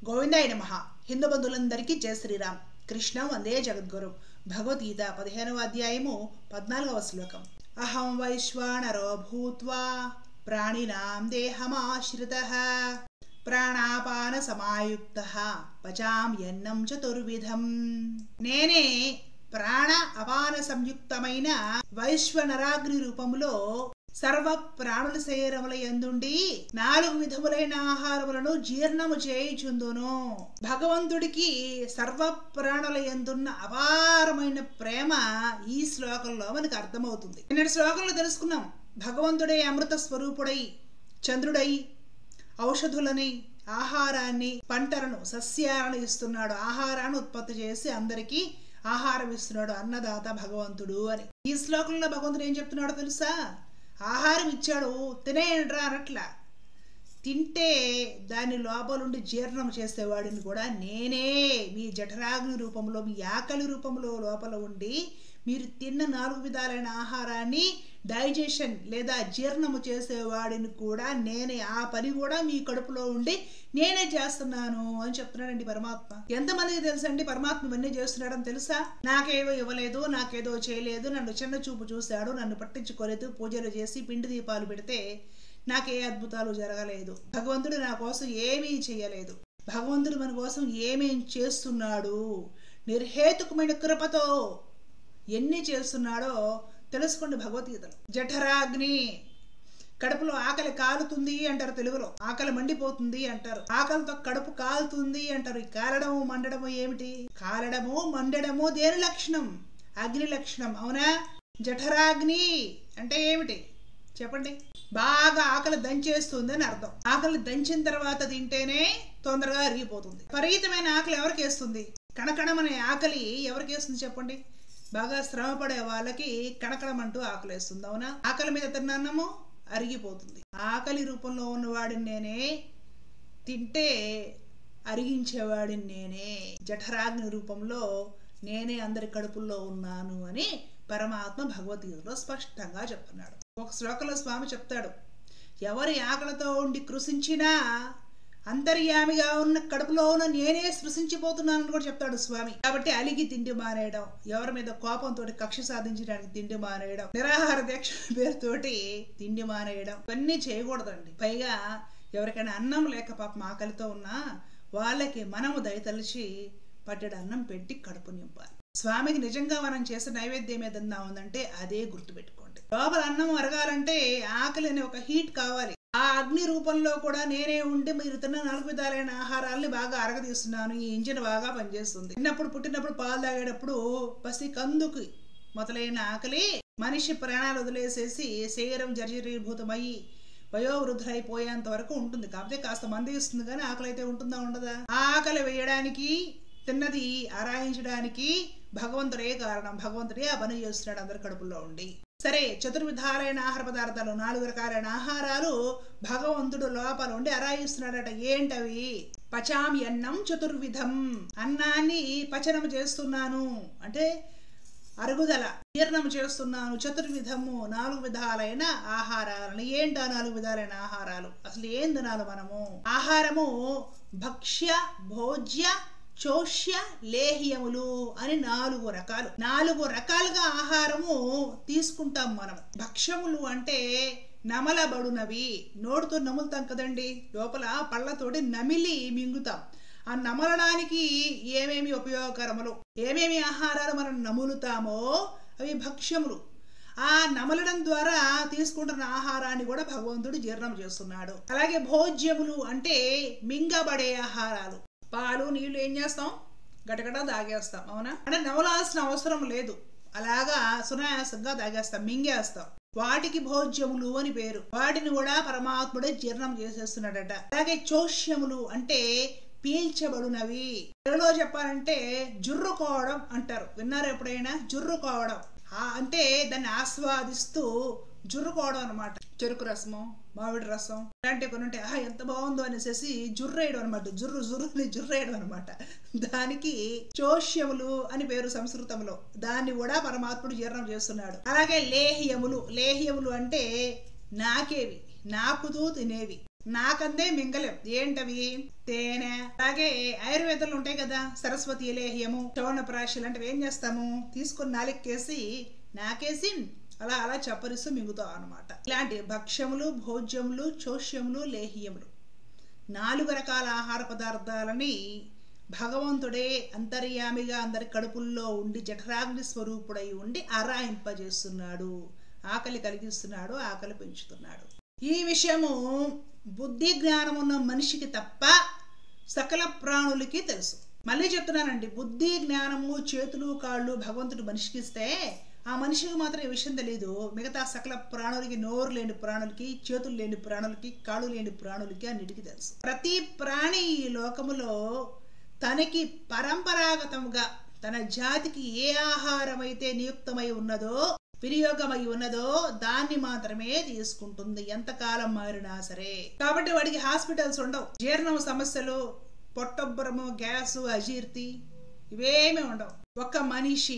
గోవిందాయ నమః. హిందూ బంధువులందరికీ జయ శ్రీరామ్. కృష్ణ వందే జగద్గురు. భగవద్గీత 15వ అధ్యాయము 14వ శ్లోకం. అహం వైశ్వానరో భూత్వా ప్రాణినాం దేహమాశ్రితః ప్రాణాపాన సమాయుక్తః పచామ్యన్నం చతుర్విధం. నేనే ప్రాణ అపాన సంయుక్తమైన వైశ్వనరాగ్ని రూపములో సర్వ ప్రాణుల శరీరముల యందుండి 4 విధములైన ఆహారములను జీర్ణము చేయుచుందును. భగవంతుడికి సర్వ ప్రాణుల యందున్న అపారమైన ప్రేమ ఈ శ్లోకంలో మనకు అర్థమవుతుంది. నిన్నటి శ్లోకంలో తెలుసుకున్నాం, భగవంతుడే అమృత స్వరూపుడై చంద్రుడై ఔషధులని, ఆహారాన్ని, పంటలను, సస్యాలను ఇస్తున్నాడు. ఆహారాన్ని ఉత్పత్తి చేసి అందరికీ ఆహారం ఇస్తున్నాడు అన్నదాత భగవంతుడు అని. ఈ శ్లోకంలో భగవంతుడు ఏం చెప్తున్నాడో తెలుసా? ఆహారం ఇచ్చాడు, తినేయండ్రా అనట్లా. తింటే దాని లోపలుండి జీర్ణం చేసేవాడిని కూడా నేనే. మీ జఠరాగ్ని రూపంలో, మీ ఆకలి రూపంలో లోపల ఉండి మీరు తిన్న 4 విధాలైన ఆహారాన్ని డైజెషన్ లేదా జీర్ణము చేసేవాడిని కూడా నేనే. ఆ పని కూడా మీ కడుపులో ఉండి నేనే చేస్తున్నాను అని చెప్తున్నాడండి పరమాత్మ. ఎంతమందికి తెలుసండి పరమాత్మ ఇవన్నీ చేస్తున్నాడని తెలుసా? నాకేదో ఇవ్వలేదు, నాకేదో చేయలేదు, నన్ను చిన్న చూపు చూశాడు, నన్ను పట్టించుకోలేదు, పూజలు చేసి పిండి దీపాలు పెడితే నాకే అద్భుతాలు జరగలేదు, భగవంతుడు నా కోసం ఏమీ చేయలేదు. భగవంతుడు మన కోసం ఏమేం చేస్తున్నాడు, నిర్హేతుకమైన కృపతో ఎన్ని చేస్తున్నాడో తెలుసుకోండి భగవద్గీతలో. జఠరాగ్ని, కడుపులో ఆకలి కాలుతుంది అంటారు తెలుగులో, ఆకలి మండిపోతుంది అంటారు, ఆకలితో కడుపు కాలుతుంది అంటారు. ఈ కాలడము మండడము ఏమిటి? కాలడము మండడము దేని లక్షణం? అగ్ని లక్షణం, అవునా? జఠరాగ్ని అంటే ఏమిటి చెప్పండి? బాగా ఆకలి దంచేస్తుంది అని అర్థం. ఆకలి దంచిన తర్వాత తింటేనే తొందరగా అరిగిపోతుంది. విపరీతమైన ఆకలి ఎవరికి వేస్తుంది? కణకణమనే ఆకలి ఎవరికి వేస్తుంది చెప్పండి? బాగా శ్రమ పడే వాళ్ళకి కణకణమంటూ ఆకలి వేస్తుంది, అవునా? ఆకలి మీద తిన్నాము అరిగిపోతుంది. ఆకలి రూపంలో ఉన్నవాడిని నేనే, తింటే అరిగించేవాడిని నేనే, జఠరాగ్ని రూపంలో నేనే అందరి కడుపుల్లో ఉన్నాను అని పరమాత్మ భగవద్గీతలో స్పష్టంగా చెప్తున్నాడు. ఒక శ్లోకంలో స్వామి చెప్తాడు, ఎవరి ఆకలితో ఉండి కృషించినా అంతర్యామిగా ఉన్న కడుపులో ఉన్న నేనే సృష్టించిపోతున్నానని కూడా చెప్తాడు స్వామి. కాబట్టి అలిగి తిండి మానేయడం, ఎవరి మీద కోపంతో కక్ష సాధించడానికి తిండి మానేయడం, నిరాహార దీక్ష పేరుతోటి తిండి మానేయడం, ఇవన్నీ చేయకూడదండి. పైగా ఎవరికైనా అన్నం లేక పాపం ఆకలితో ఉన్నా వాళ్ళకి మనము దయతలిచి పట్టెడు అన్నం పెట్టి కడుపు నింపాలి. స్వామికి నిజంగా మనం చేసే నైవేద్యం ఏదన్నా ఉందంటే అదే గుర్తుపెట్టుకోండి. లోపల అన్నం అరగాలంటే ఆకలి అనే ఒక హీట్ కావాలి. ఆ అగ్ని రూపంలో కూడా నేనే ఉండి మీరు తిన్న 4 విధాలైన ఆహారాల్ని బాగా అరగదీస్తున్నాను. ఈ ఇంజిన్ బాగా పనిచేస్తుంది. పుట్టినప్పుడు పాలు తాగేటప్పుడు పసి కందుకి మొదలైన ఆకలి మనిషి ప్రాణాలు వదిలేసేసి శరీరం జర్జరీభూతమయ్యి వయోవృద్ధులైపోయేంత వరకు ఉంటుంది. కాకపోతే కాస్త మంది ఇస్తుంది, కానీ ఆకలి అయితే ఉంటుందా ఉండదా? ఆ ఆకలి వేయడానికి, తిన్నది ఆరాయించడానికి భగవంతుడే కారణం. భగవంతుడే ఆ పని చేస్తున్నాడు అందరి కడుపుల్లో ఉండి. సరే, చతుర్విధాలైన ఆహార పదార్థాలు, 4 రకాలైన ఆహారాలు భగవంతుడు లోపల ఉండి అరాయిస్తున్నాడట. ఏంటవి? పచామ్యన్నం చతుర్విధం. అన్నాన్ని పచనం చేస్తున్నాను అంటే అరుగుదల, జీర్ణం చేస్తున్నాను. చతుర్విధము 4 విధాలైన ఆహారాలను. ఏంటా 4 విధాలైన ఆహారాలు? అసలు ఏం తినాలి మనము? ఆహారము భక్ష్య, భోజ్య, చోష్య, లేహ్యములు అని 4 రకాలు. 4 రకాలుగా ఆహారము తీసుకుంటాం మనం. భక్ష్యములు అంటే నమలబడునవి, నోటితో నములుతాం కదండి, లోపల పళ్ళతోటి నమిలి మింగుతాం. ఆ నమలడానికి ఏమేమి ఉపయోగకరములు, ఏమేమి ఆహారాలు మనం నములుతామో అవి భక్ష్యములు. ఆ నమలడం ద్వారా తీసుకుంటున్న ఆహారాన్ని కూడా భగవంతుడు జీర్ణం చేస్తున్నాడు. అలాగే భోజ్యములు అంటే మింగబడే ఆహారాలు. పాలు, నీళ్లు ఏం చేస్తాం? గటగట తాగేస్తాం, అవునా? అంటే నవలాల్సిన అవసరం లేదు, అలాగా సునాయాసంగా తాగేస్తాం, మింగేస్తాం. వాటికి భోజ్యములు అని పేరు. వాటిని కూడా పరమాత్ముడే జీర్ణం చేసేస్తున్నాడట. అలాగే చోష్యములు అంటే పీల్చబడునవి. తెలుగులో చెప్పాలంటే జుర్రుకోవడం అంటారు. విన్నారు ఎప్పుడైనా? జుర్రుకోవడం అంటే దాన్ని ఆస్వాదిస్తూ జుర్రుకోవడం అనమాట. చెరుకు రసము, మామిడి రసం ఇలాంటివి కొన్ని ఉంటే ఎంత బాగుందో అనేసి జుర్రేయడం అనమాట. జుర్రేయడం అనమాట. దానికి చోష్యములు అని పేరు సంస్కృతంలో. దాన్ని కూడా పరమాత్ముడు జీర్ణం చేస్తున్నాడు. అలాగే లేహ్యములు. లేహ్యములు అంటే నాకేవి, నాకుతూ తినేవి. నాకందే మింగలేం. ఏంటవి? తేనె, అలాగే ఆయుర్వేదంలో ఉంటాయి కదా సరస్వతి లేహ్యము, చవనప్రాశి లాంటివి. ఏం చేస్తాము? తీసుకొని నాలుకేసి నాకేసి అలా అలా చప్పరిస్తూ మింగుతాం అనమాట. ఇలాంటి భక్ష్యములు, భోజ్యములు, చోష్యములు, లేహ్యములు 4 రకాల ఆహార పదార్థాలని భగవంతుడే అంతర్యామిగా అందరి కడుపుల్లో ఉండి జఠరాగ్ని స్వరూపుడై ఉండి ఆరాయింపజేస్తున్నాడు, ఆకలి కలిగిస్తున్నాడు, ఆకలి పెంచుతున్నాడు. ఈ విషయము బుద్ధి జ్ఞానం ఉన్న మనిషికి తప్ప సకల ప్రాణులకి తెలుసు. మళ్ళీ చెప్తున్నానండి, బుద్ధి జ్ఞానము చేతులు కాళ్ళు భగవంతుడు మనిషికి ఇస్తే ఆ మనిషికి మాత్రం ఈ విషయం తెలియదు. మిగతా సకల ప్రాణులకి, నోరు లేని ప్రాణులకి, చేతులు లేని ప్రాణులకి, కాళ్ళు లేని ప్రాణులకి అన్నిటికీ తెలుసు. ప్రతి ప్రాణి ఈ లోకములో తనకి పరంపరాగతంగా తన జాతికి ఏ ఆహారం అయితే నియుక్తమై ఉన్నదో, వినియోగమై ఉన్నదో దాన్ని మాత్రమే తీసుకుంటుంది, ఎంతకాలం మారినా సరే. కాబట్టి వాడికి హాస్పిటల్స్ ఉండవు, జీర్ణం సమస్యలు, పొట్టొబ్బరము, గ్యాసు, అజీర్తి ఇవేమీ ఉండవు. ఒక మనిషి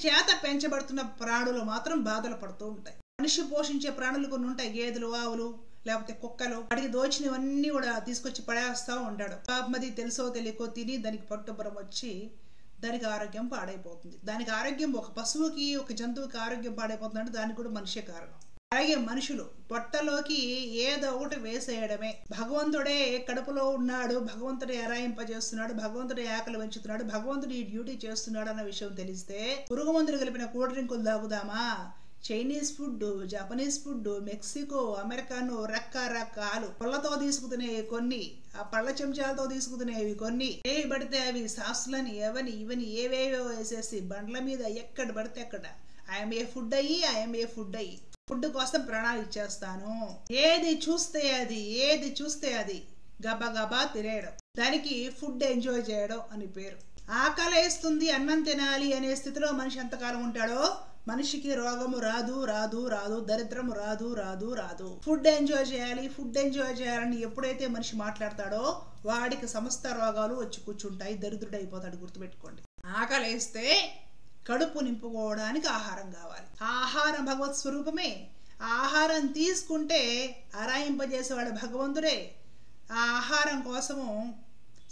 చేత పెంచబడుతున్న ప్రాణులు మాత్రం బాధలు పడుతూ ఉంటాయి. మనిషి పోషించే ప్రాణులు కొన్ని ఉంటాయి, గేదెలు, ఆవులు, లేకపోతే కుక్కలు. వాడికి దోచినవన్నీ కూడా తీసుకొచ్చి పడేస్తూ ఉంటాడు. పాపమది తెలుసో తెలియకో తిని దానికి పట్టుబరం వచ్చి దానికి ఆరోగ్యం పాడైపోతుంది. దానికి ఆరోగ్యం, ఒక పశువుకి ఒక జంతువుకి ఆరోగ్యం పాడైపోతుందంటే దానికి కూడా మనిషే కారణం. అలాగే మనుషులు పొట్టలోకి ఏదో ఒకటి వేసేయడమే. భగవంతుడే కడుపులో ఉన్నాడు, భగవంతుడే అరాయింపజేస్తున్నాడు, భగవంతుడే ఆకలి పెంచుతున్నాడు, భగవంతుడు ఈ డ్యూటీ చేస్తున్నాడు అన్న విషయం తెలిస్తే పురుగు మందులు కలిపిన కూల్ డ్రింకులు తాగుదామా? Chinese food, Japanese food, Mexico, అమెరికాను రకరకాలు పళ్ళతో తీసుకుతునేవి కొన్ని, ఆ పళ్ళ చెంచాలతో తీసుకుతునేవి కొన్ని, ఏవి పడితే అవి సాసులని ఎవని ఇవని ఏవేవో వేసేసి బండ్ల మీద ఎక్కడ పడితే అక్కడ ఐఎమ్ ఏ ఫుడ్ అయ్యి ఫుడ్ కోసం ప్రాణాలు ఇచ్చేస్తాను. ఏది చూస్తే అది గబా గబా తినేయడం, దానికి ఫుడ్ ఎంజాయ్ చేయడం అని పేరు. ఆకలేస్తుంది, అన్నం తినాలి అనే స్థితిలో మనిషి ఎంతకాలం ఉంటాడో మనిషికి రోగము రాదు, దరిద్రము రాదు. ఫుడ్ ఎంజాయ్ చేయాలని ఎప్పుడైతే మనిషి మాట్లాడతాడో వాడికి సమస్త రోగాలు వచ్చి కూర్చుంటాయి, దరిద్రుడు అయిపోతాడు. గుర్తుపెట్టుకోండి. ఆకలేస్తే కడుపు నింపుకోవడానికి ఆహారం కావాలి. ఆహారం భగవత్ స్వరూపమే. ఆహారం తీసుకుంటే ఆరాయింపజేసేవాడు భగవంతుడే. ఆ ఆహారం కోసము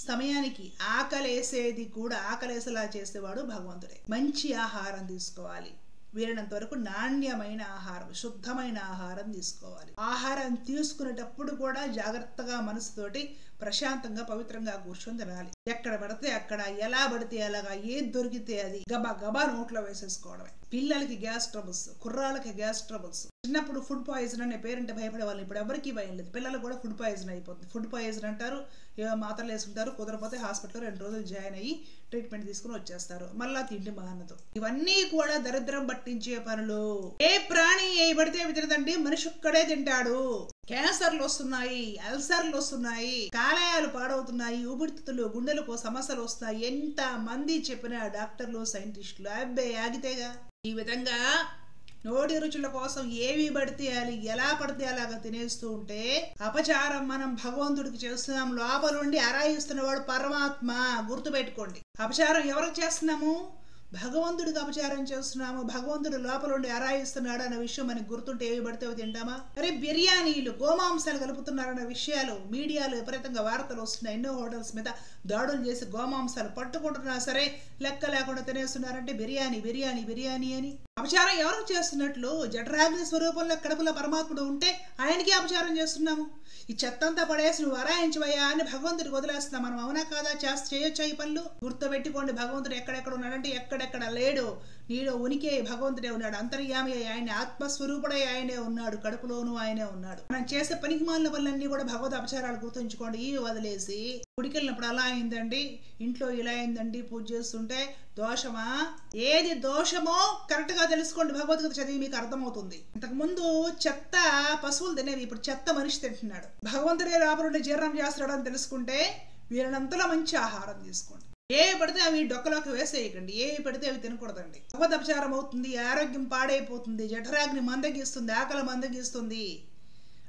సమయానికి ఆకలేసేది కూడా ఆకలేసేలా చేసేవాడు భగవంతుడే. మంచి ఆహారం తీసుకోవాలి, వీరినంత వరకు నాణ్యమైన ఆహారం, శుద్ధమైన ఆహారం తీసుకోవాలి. ఆహారం తీసుకునేటప్పుడు కూడా జాగ్రత్తగా మనసుతోటి ప్రశాంతంగా పవిత్రంగా కూర్చొని తినాలి. ఎక్కడ పడితే అక్కడ, ఎలా పడితే అలాగా, ఏది దొరికితే అది గబా నోట్లో వేసేసుకోవడమే. పిల్లలకి గ్యాస్ ట్రబుల్స్, కుర్రాళ్ళకి గ్యాస్ ట్రబుల్స్. చిన్నప్పుడు ఫుడ్ పాయిజన్ అనే పేరుంటే భయపడే వాళ్ళు ఇప్పుడు ఎవరికి భయం లేదు. పిల్లలకు కూడా ఫుడ్ పాయిజన్ అయిపోతుంది. ఫుడ్ పాయిజన్ అంటారు, మాత్రలు వేసుకుంటారు, కుదరపోతే హాస్పిటల్లో 2 రోజులు జాయిన్ అయ్యి ట్రీట్మెంట్ తీసుకుని వచ్చేస్తారు, మళ్ళా తిండి మానదు. ఇవన్నీ కూడా దరిద్రం పట్టించే పనులు. ఏ ప్రాణి ఏ పడితే అవి తినదండి, మనిషి ఒక్కడే తింటాడు. క్యాన్సర్లు వస్తున్నాయి, అల్సర్లు వస్తున్నాయి, కాలేయాలు పాడవుతున్నాయి, ఊపిరితిత్తులు, గుండెలకు సమస్యలు వస్తున్నాయి. ఎంత మంది చెప్పిన డాక్టర్లు, సైంటిస్టులు అబ్బే ఆగితేగా. ఈ విధంగా నోటి రుచుల కోసం ఏవి పడితే అది, ఎలా పడితే అలాగా తినేస్తూ ఉంటే అపచారం మనం భగవంతుడికి చేస్తున్నాం. లోపలుండి అరాయిస్తున్నవాడు పరమాత్మ. గుర్తుపెట్టుకోండి. అపచారం ఎవరికి చేస్తున్నాము? భగవంతుడికి అపచారం చేస్తున్నాము. భగవంతుడు లోపలుండి అరాయిస్తున్నాడు అన్న విషయం మనకి గుర్తుంటే ఏవి పడితే అవి తింటామా? అరే బిర్యానీలు, గోమాంసాలు కలుపుతున్నారన్న విషయాలు మీడియాలో విపరీతంగా వార్తలు వస్తున్నాయి. ఎన్నో హోటల్స్ మీద దాడులు చేసి గోమాంసాలు పట్టుకుంటున్నా సరే లెక్క లేకుండా తినేస్తున్నారంటే బిర్యానీ అని. అపచారం ఎవరికి చేస్తున్నట్లు? జఠరాగ్ని స్వరూపంలో కడుపులో పరమాత్ముడు ఉంటే ఆయనకి అపచారం చేస్తున్నాము. ఈ చెత్తంతా పడేసి నువ్వు అరాయించవయ్యా అని భగవంతుడికి వదిలేస్తున్నాం మనం. అవునా కాదా? చేయొచ్చా ఈ పనులు? గుర్తుపెట్టుకోండి, భగవంతుడు ఎక్కడెక్కడ ఉన్నాడంటే ఎక్కడెక్కడ లేడు. నీలో ఉనికి భగవంతుడే ఉన్నాడు, అంతర్యామి ఆయన, ఆత్మస్వరూపుడై ఆయనే ఉన్నాడు, కడుపులోనూ ఆయనే ఉన్నాడు. మనం చేసే పనికి మాలిన పనులన్నీ కూడా భగవద్ అపచారాలు గుర్తుంచుకోండి. ఇవి వదిలేసి గుడికి వెళ్ళినప్పుడు అలా అయిందండి, ఇంట్లో ఇలా అయిందండి, పూజ చేస్తుంటే దోషమా? ఏది దోషమో కరెక్ట్ గా తెలుసుకోండి. భగవద్గీత చదివి మీకు అర్థమవుతుంది. ఇంతకు ముందు చెత్త పశువులు తినేవి, ఇప్పుడు చెత్త మనిషి తింటున్నాడు. భగవంతుడే లోపల జీర్ణం చేస్తున్నాడు అని తెలుసుకుంటే వీరినంతలో మంచి ఆహారం తీసుకోండి. ఏవి పడితే అవి డొక్కలోకి వేసేయకండి, ఏవి పడితే అవి తినకూడదండి. భగవద్ అపచారం అవుతుంది, ఆరోగ్యం పాడైపోతుంది, జఠరాగ్ని మందగిస్తుంది, ఆకలి మందగిస్తుంది.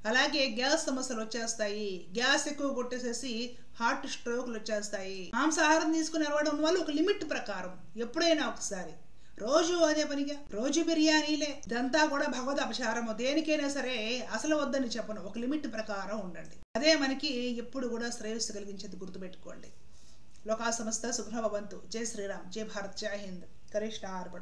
అలాగే గ్యాస్ సమస్యలు వచ్చేస్తాయి. గ్యాస్ ఎక్కువ కొట్టేసేసి హార్ట్ స్ట్రోక్లు వచ్చేస్తాయి. మాంసాహారం తీసుకునే అలవాటు ఉన్న వాళ్ళు ఒక లిమిట్ ప్రకారం ఎప్పుడైనా ఒకసారి రోజు అదే పనిగా రోజు బిర్యానీలే. ఇదంతా కూడా భగవద్ అపచారము. దేనికైనా సరే అసలు వద్దని చెప్పను, ఒక లిమిట్ ప్రకారం ఉండండి. అదే మనకి ఎప్పుడు కూడా శ్రేయస్సు కలిగించేది, గుర్తుపెట్టుకోండి. లోకా సమస్త సుఖభవంతు. జై శ్రీరామ్, జై భారత్, జై హింద్. కృష్ణ అర్పణ.